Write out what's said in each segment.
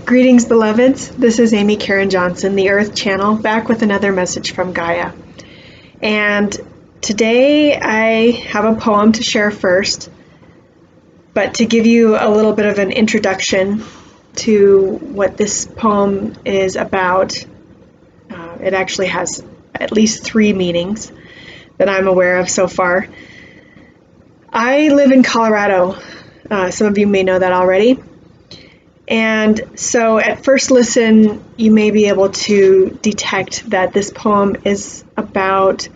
Greetings, beloveds. This is Amy Caryn Johnson, the Earth Channel, back with another message from Gaia. And today I have a poem to share first, but to give you a little bit of an introduction to what this poem is about. It actually has at least 3 meanings that I'm aware of so far. I live in Colorado. Some of you may know that already. And so at first listen, you may be able to detect that this poem is about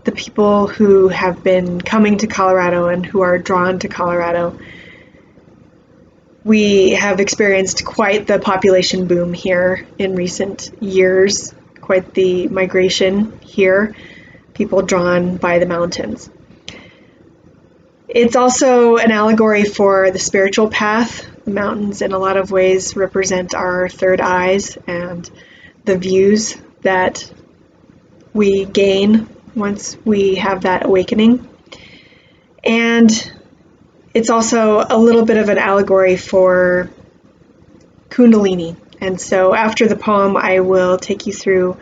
the people who have been coming to Colorado and who are drawn to Colorado. We have experienced quite the population boom here in recent years, quite the migration here, people drawn by the mountains. It's also an allegory for the spiritual path. The mountains in a lot of ways represent our third eyes and the views that we gain once we have that awakening. And it's also a little bit of an allegory for Kundalini. And so after the poem, I will take you through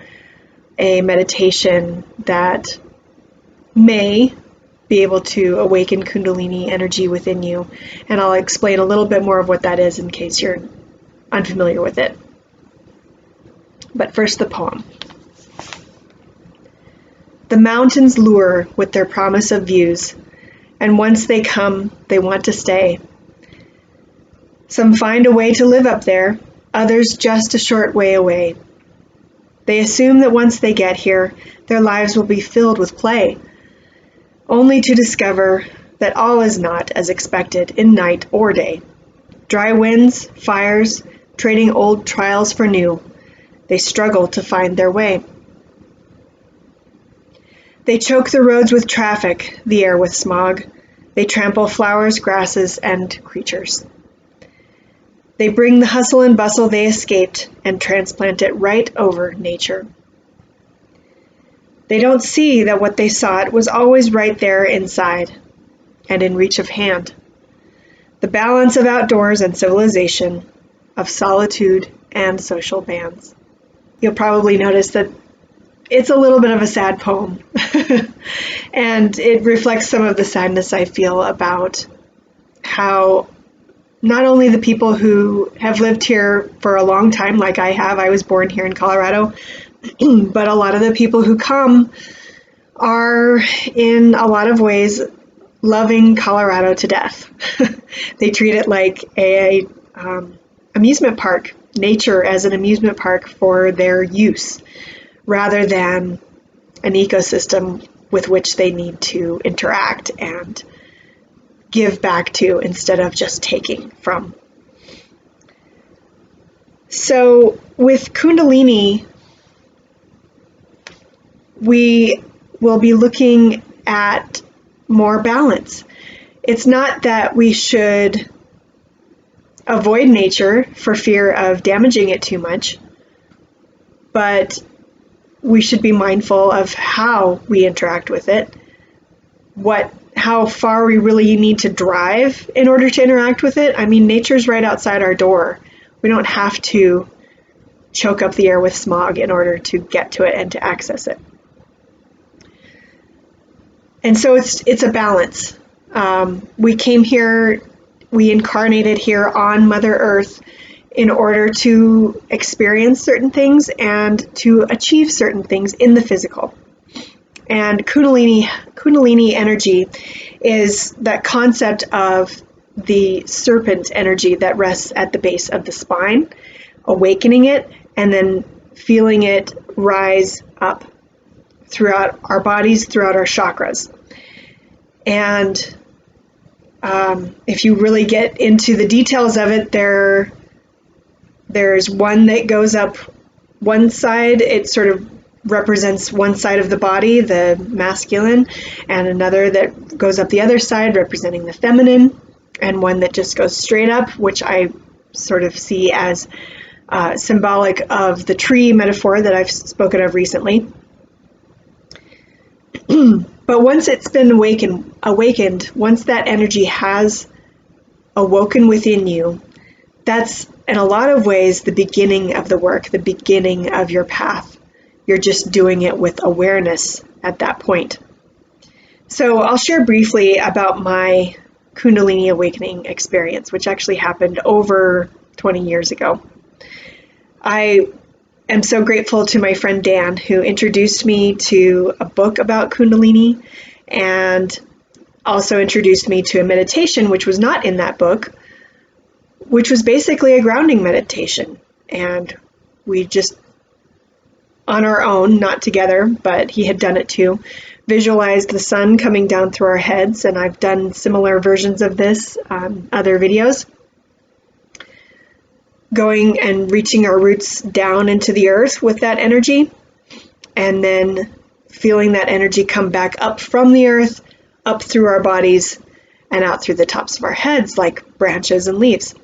a meditation that may be able to awaken Kundalini energy within you. And I'll explain a little bit more of what that is in case you're unfamiliar with it. But first, the poem. The mountains lure with their promise of views, and once they come, they want to stay. Some find a way to live up there, others just a short way away. They assume that once they get here, their lives will be filled with play, only to discover that all is not as expected in night or day. Dry winds, fires, trading old trials for new, they struggle to find their way. They choke the roads with traffic, the air with smog. They trample flowers, grasses, and creatures. They bring the hustle and bustle they escaped and transplant it right over nature. They don't see that what they sought was always right there inside and in reach of hand. The balance of outdoors and civilization, of solitude and social bands. You'll probably notice that it's a little bit of a sad poem, and it reflects some of the sadness I feel about how not only the people who have lived here for a long time, like I have, I was born here in Colorado, but a lot of the people who come are in a lot of ways loving Colorado to death. They treat it like a amusement park, nature as an amusement park for their use, rather than an ecosystem with which they need to interact and give back to instead of just taking from. So with Kundalini, we will be looking at more balance. It's not that we should avoid nature for fear of damaging it too much, but we should be mindful of how we interact with it, how far we really need to drive in order to interact with it. I mean, nature's right outside our door. We don't have to choke up the air with smog in order to get to it and to access it. And so it's a balance. We came here, we incarnated here on Mother Earth in order to experience certain things and to achieve certain things in the physical. And Kundalini energy is that concept of the serpent energy that rests at the base of the spine, awakening it, and then feeling it rise up throughout our bodies, throughout our chakras. And if you really get into the details of it, there's one that goes up one side. It sort of represents one side of the body, the masculine, and another that goes up the other side representing the feminine, and one that just goes straight up, which I sort of see as symbolic of the tree metaphor that I've spoken of recently. But once it's been awakened, once that energy has awoken within you, that's in a lot of ways the beginning of the work, the beginning of your path. You're just doing it with awareness at that point. So I'll share briefly about my Kundalini awakening experience, which actually happened over 20 years ago. I am so grateful to my friend Dan, who introduced me to a book about Kundalini and also introduced me to a meditation, which was not in that book, which was basically a grounding meditation. And we just, on our own, not together, but he had done it too, visualized the sun coming down through our heads. And I've done similar versions of this on other videos, going and reaching our roots down into the earth with that energy, and then feeling that energy come back up from the earth, up through our bodies, and out through the tops of our heads like branches and leaves.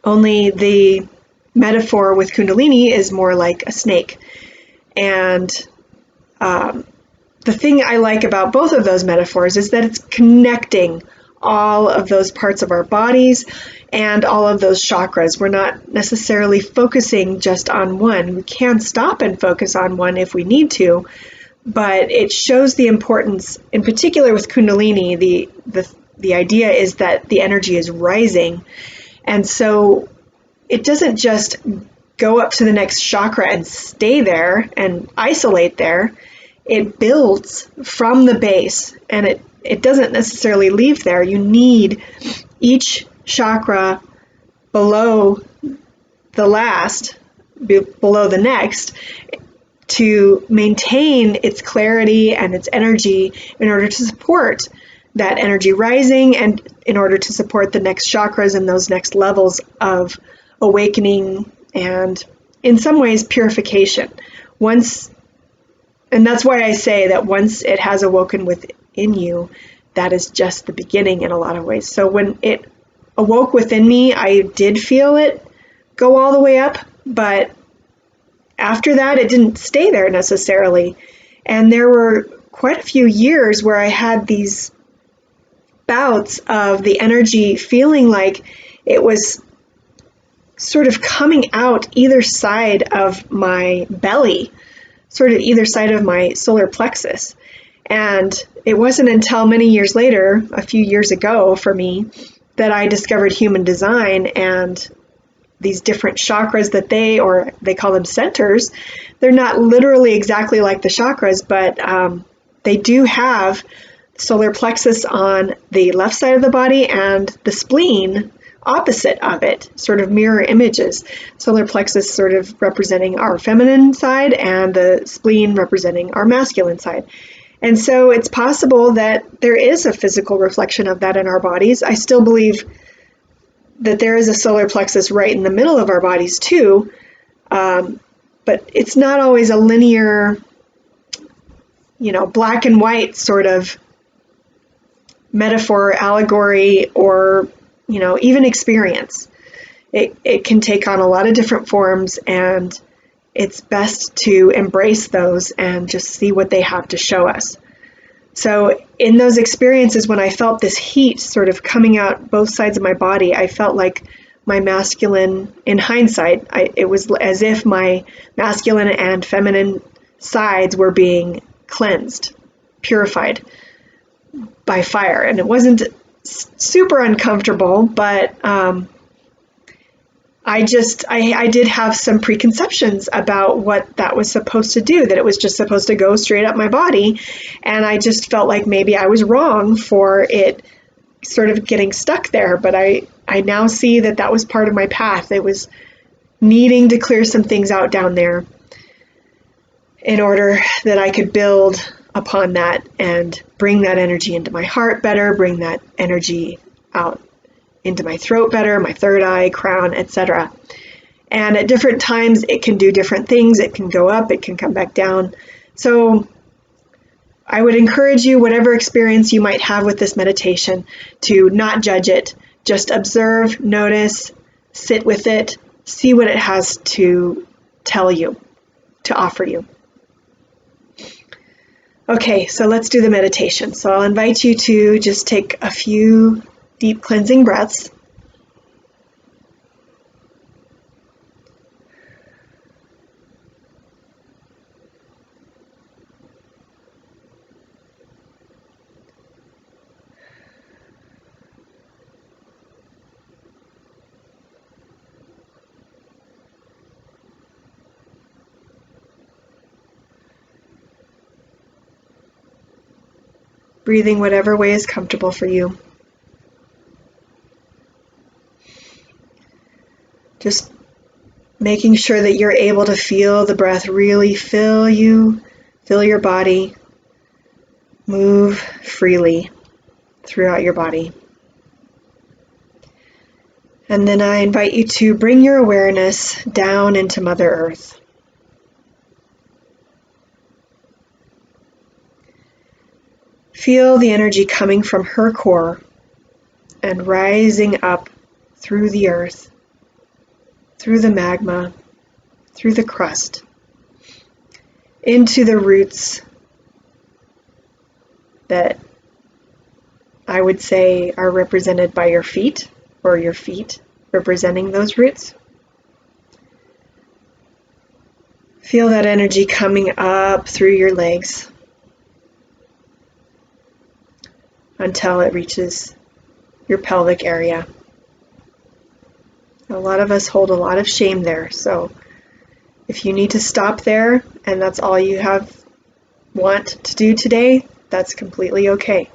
Only the metaphor with Kundalini is more like a snake. And the thing I like about both of those metaphors is that it's connecting all of those parts of our bodies and all of those chakras. We're not necessarily focusing just on one. We can stop and focus on one if we need to, but it shows the importance, in particular with Kundalini, the idea is that the energy is rising. And so it doesn't just go up to the next chakra and stay there and isolate there. It builds from the base, and it doesn't necessarily leave there. You need each chakra below the last, below the next, to maintain its clarity and its energy in order to support that energy rising and in order to support the next chakras and those next levels of awakening and, in some ways, purification. And that's why I say that once it has awoken within you, that is just the beginning in a lot of ways. So when it awoke within me, I did feel it go all the way up, but after that, it didn't stay there necessarily. And there were quite a few years where I had these bouts of the energy feeling like it was sort of coming out either side of my belly, sort of either side of my solar plexus. And it wasn't until many years later, a few years ago for me, that I discovered human design and these different chakras that they call them centers. They're not literally exactly like the chakras, but they do have solar plexus on the left side of the body and the spleen opposite of it, sort of mirror images. Solar plexus sort of representing our feminine side and the spleen representing our masculine side. And so it's possible that there is a physical reflection of that in our bodies. I still believe that there is a solar plexus right in the middle of our bodies too, but it's not always a linear, black and white sort of metaphor, allegory, or even experience. It can take on a lot of different forms, and it's best to embrace those and just see what they have to show us. So in those experiences, when I felt this heat sort of coming out both sides of my body, I felt like my masculine, in hindsight, it was as if my masculine and feminine sides were being cleansed, purified by fire. And it wasn't super uncomfortable, but I did have some preconceptions about what that was supposed to do, that it was just supposed to go straight up my body. And I just felt like maybe I was wrong for it sort of getting stuck there. But I now see that that was part of my path. It was needing to clear some things out down there in order that I could build upon that and bring that energy into my heart better, bring that energy out into my throat better, my third eye, crown, etc. And at different times, it can do different things. It can go up, it can come back down. So I would encourage you, whatever experience you might have with this meditation, to not judge it. Just observe, notice, sit with it, see what it has to tell you, to offer you. Okay, so let's do the meditation. So I'll invite you to just take a few deep cleansing breaths. breathing whatever way is comfortable for you. Just making sure that you're able to feel the breath really fill you, fill your body, move freely throughout your body. And then I invite you to bring your awareness down into Mother Earth. Feel the energy coming from her core and rising up through the earth, through the magma, through the crust, into the roots that I would say are represented by your feet, or your feet representing those roots. Feel that energy coming up through your legs until it reaches your pelvic area. A lot of us hold a lot of shame there, so if you need to stop there and that's all you want to do today, that's completely okay.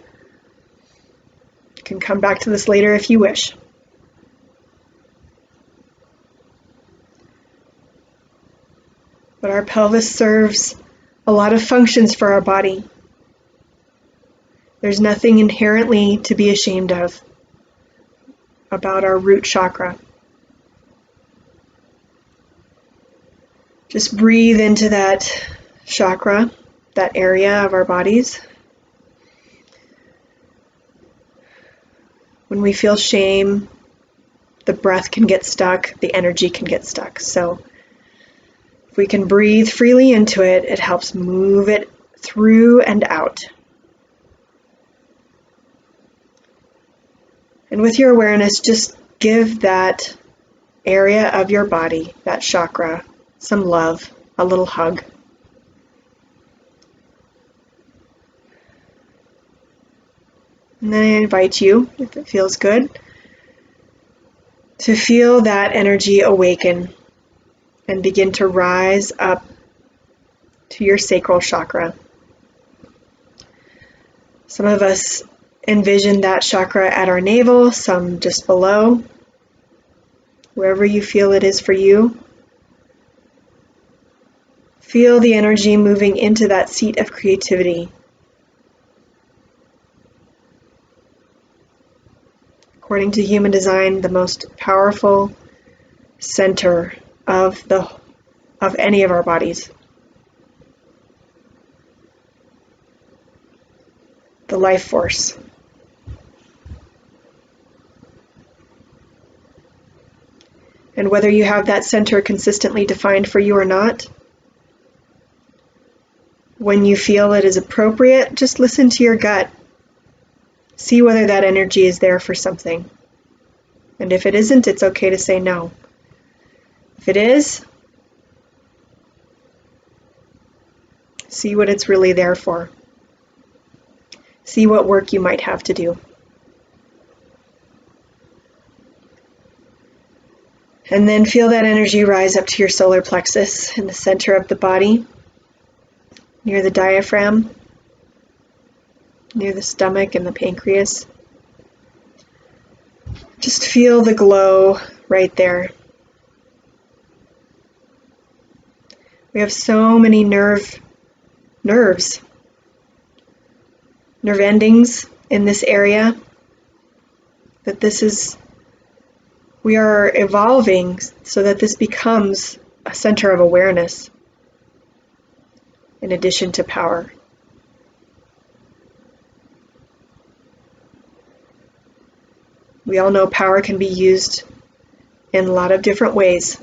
You can come back to this later if you wish. But our pelvis serves a lot of functions for our body. There's nothing inherently to be ashamed of about our root chakra. Just breathe into that chakra, that area of our bodies. When we feel shame, the breath can get stuck, the energy can get stuck. So if we can breathe freely into it, it helps move it through and out. And with your awareness, just give that area of your body, that chakra, some love, a little hug. And then I invite you, if it feels good, to feel that energy awaken and begin to rise up to your sacral chakra. Some of us envision that chakra at our navel, some just below, wherever you feel it is for you. Feel the energy moving into that seat of creativity. According to human design, the most powerful center of any of our bodies. The life force. And whether you have that center consistently defined for you or not, when you feel it is appropriate, just listen to your gut. See whether that energy is there for something. And if it isn't, it's okay to say no. If it is, see what it's really there for. See what work you might have to do. And then feel that energy rise up to your solar plexus in the center of the body, near the diaphragm, near the stomach and the pancreas. Just feel the glow right there. We have so many nerve endings in this area that we are evolving so that this becomes a center of awareness in addition to power. We all know power can be used in a lot of different ways.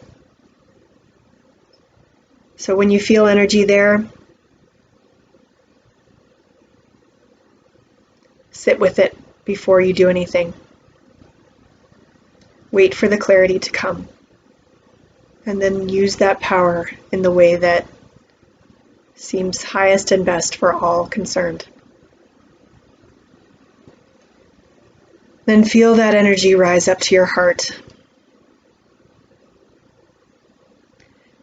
So when you feel energy there, sit with it before you do anything. Wait for the clarity to come. And then use that power in the way that seems highest and best for all concerned. Then feel that energy rise up to your heart.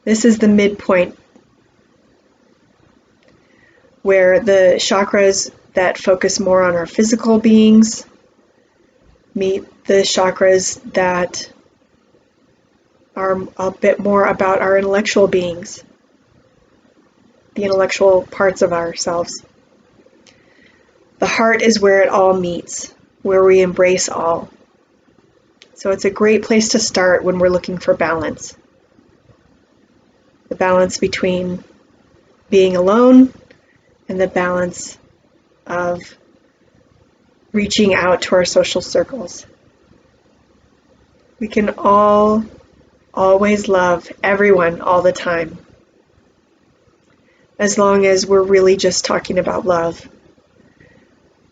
This is the midpoint where the chakras that focus more on our physical beings. Meet the chakras that are a bit more about our intellectual beings, the intellectual parts of ourselves. The heart is where it all meets, where we embrace all. So it's a great place to start when we're looking for balance. The balance between being alone and the balance of reaching out to our social circles. We can all always love everyone all the time, as long as we're really just talking about love.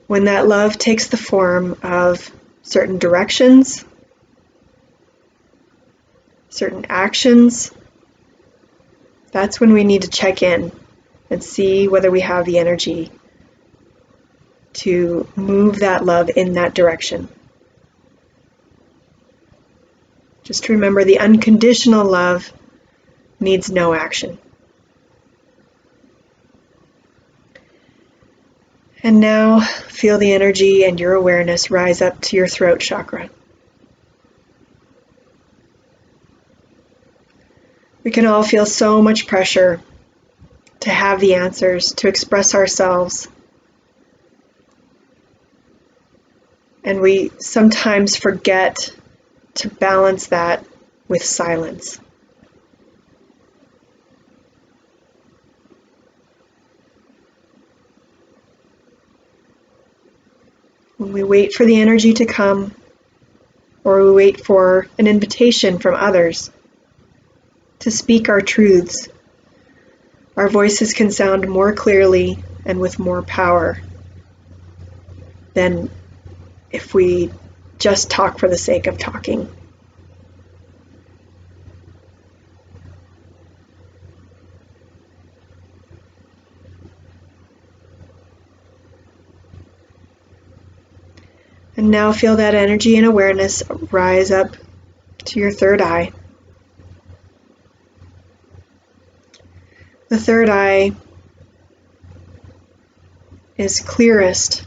When that love takes the form of certain directions, certain actions, that's when we need to check in and see whether we have the energy to move that love in that direction. Just remember, the unconditional love needs no action. And now feel the energy and your awareness rise up to your throat chakra. We can all feel so much pressure to have the answers, to express ourselves. And we sometimes forget to balance that with silence. When we wait for the energy to come, or we wait for an invitation from others to speak our truths, our voices can sound more clearly and with more power than if we just talk for the sake of talking. And now feel that energy and awareness rise up to your third eye. The third eye is clearest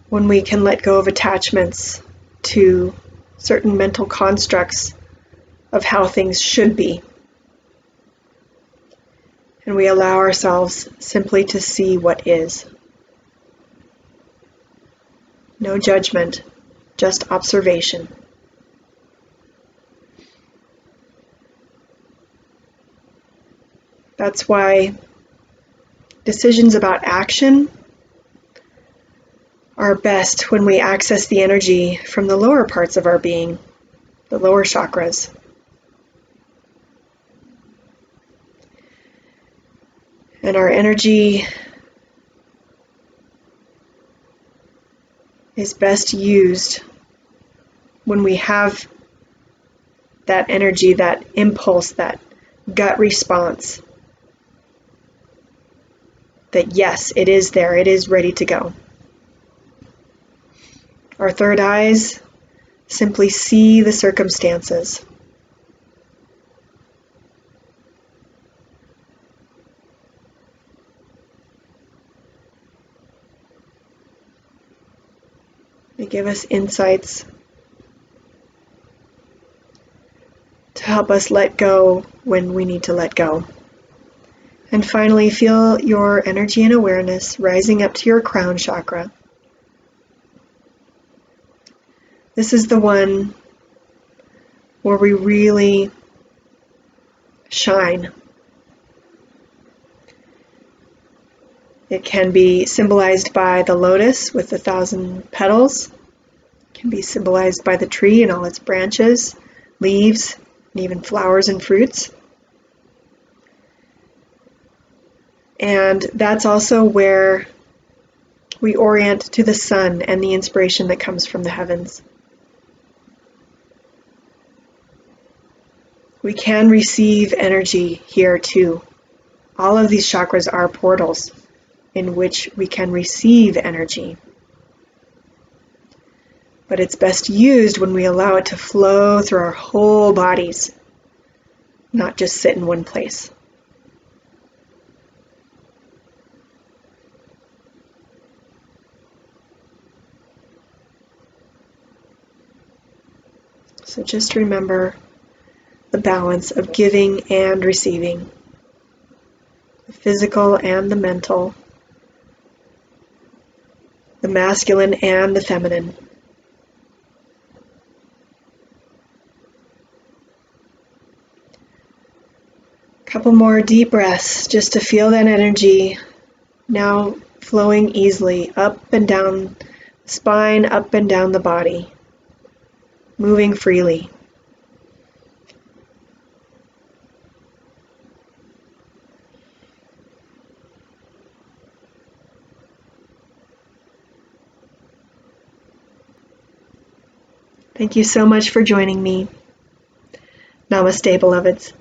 when we can let go of attachments to certain mental constructs of how things should be. And we allow ourselves simply to see what is. No judgment, just observation. That's why decisions about action are best when we access the energy from the lower parts of our being, the lower chakras. And our energy is best used when we have that energy, that impulse, that gut response, that yes, it is there, it is ready to go. Our third eyes simply see the circumstances. They give us insights to help us let go when we need to let go. And finally, feel your energy and awareness rising up to your crown chakra. This is the one where we really shine. It can be symbolized by the lotus with 1,000 petals. It can be symbolized by the tree and all its branches, leaves, and even flowers and fruits. And that's also where we orient to the sun and the inspiration that comes from the heavens. We can receive energy here too. All of these chakras are portals in which we can receive energy. But it's best used when we allow it to flow through our whole bodies, not just sit in one place. So just remember the balance of giving and receiving, the physical and the mental, the masculine and the feminine. Couple more deep breaths just to feel that energy now flowing easily up and down the spine, up and down the body, moving freely. Thank you so much for joining me. Namaste, beloveds.